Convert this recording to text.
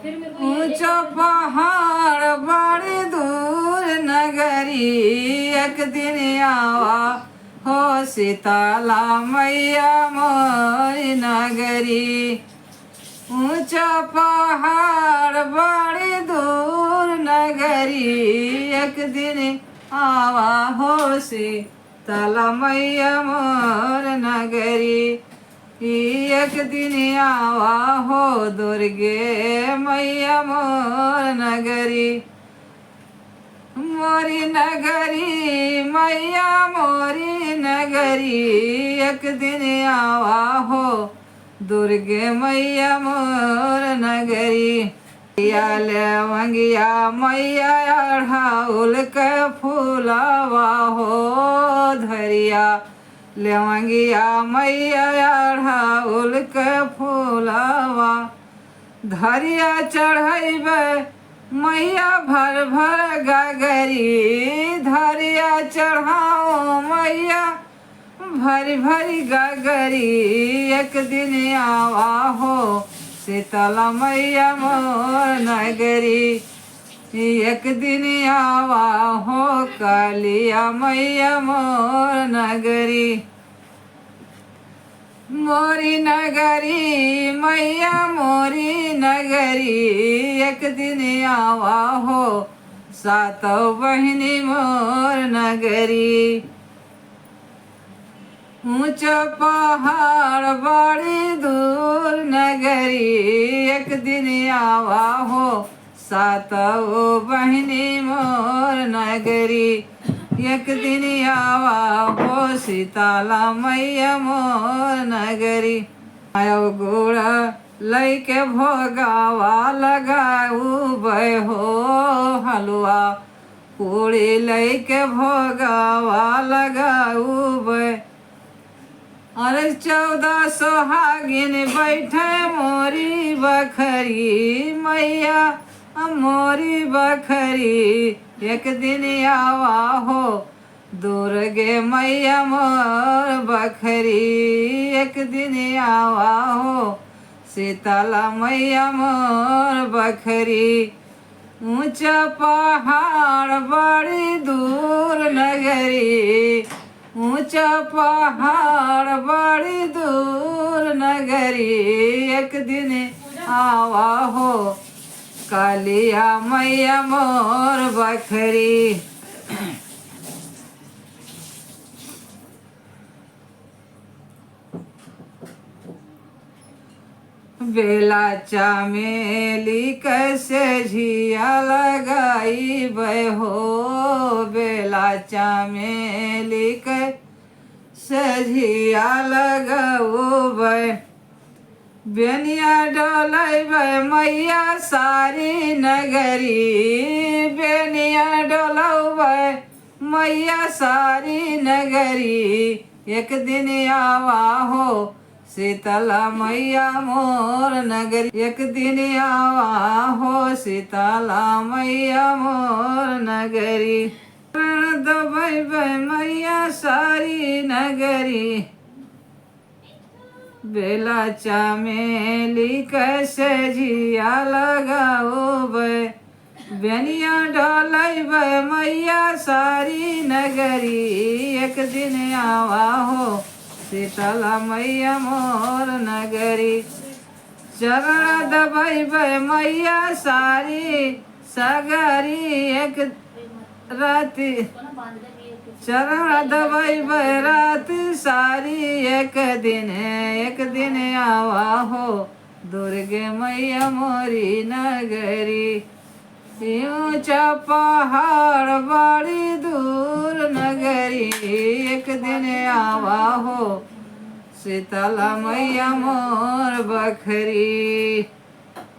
ऊंचा पहाड़ बड़ी दूर नगरी, एक दिन आवा हो शीतला मैया मोरी नगरी। ऊंचा पहाड़ बड़ी दूर नगरी, एक दिन आवा हो शीतला मैया मोर नगरी। एक दिन आवा हो दुर्गे मैया मोर नगरी। मोरी नगरी मैया मोरी नगरी, एक दिन आवा हो दुर्गे मैया मोर नगरी। लेवंगिया मैया अढ़ाउल के फूलवा हो धरिया, लेवंगिया मैया अढ़ाउल के फूलवा धरिया चढ़ैबे मैया भर भर गगरी। धरिया चढ़ाओ मैया भरी भरी गगरी, एक दिन आवा हो शीतला मैया मोर नगरी। एक दिन आवा हो कालिया मैया मोर नगरी। मोरी नगरी मैया मोरी नगरी, एक दिन आवा हो सातों बहिनी मोर नगरी। ऊंचा पहाड़ बड़ी दूर नगरी, एक दिन आवा हो सातों बहिनी मोर नगरी। एक दिन आवा हो शीतला मैया मोर नगरी। आयो गोड़ा लैके भोगावा लगाऊ बे हो हलवा, पूरी लैके भोगावा लगाऊ बे। अरे 14 सोहागिन बैठे मोरी बखरी, मैया मोरी बखरी। एक दिन आवा हो दुर्गे मैया मोर बखरी, एक दिन आवा हो शीतला मैया मोर बखरी। ऊंचा पहाड़ बड़ी दूर नगरी, ऊंचा पहाड़ बड़ी दूर नगरी, एक दिन आवा हो कालिया मैया मोर बखरी। बेला चमेली कैसे झिया लगाई बे हो, बेला चमेली कैसे झिया लगाऊ बे। बेनिया डोलैबे मैया सारी नगरी, बेनिया डोलैबे मैया सारी नगरी। एक दिन आवा हो शीतला मैया मोर नगरी, एक दिन आवा हो शीतला मैया मोर नगरी। रण दबैबे मैया सारी नगरी, बेला चमेली कैसे झिया लगाओ बे। बेनिया डोलैबे मैया सारी नगरी, एक दिन आवा हो शीतला मैया मोर नगरी। चरण दबैबे मैया सारी सगरी, एक राति चरण दबैबे रात सारी। एक दिन आवा हो दुर्गे मैया मोरी नगरी। ऊंचा पहाड़ बड़ी दूर नगरी, एक दिन आवा हो शीतला मैया मोर बखरी।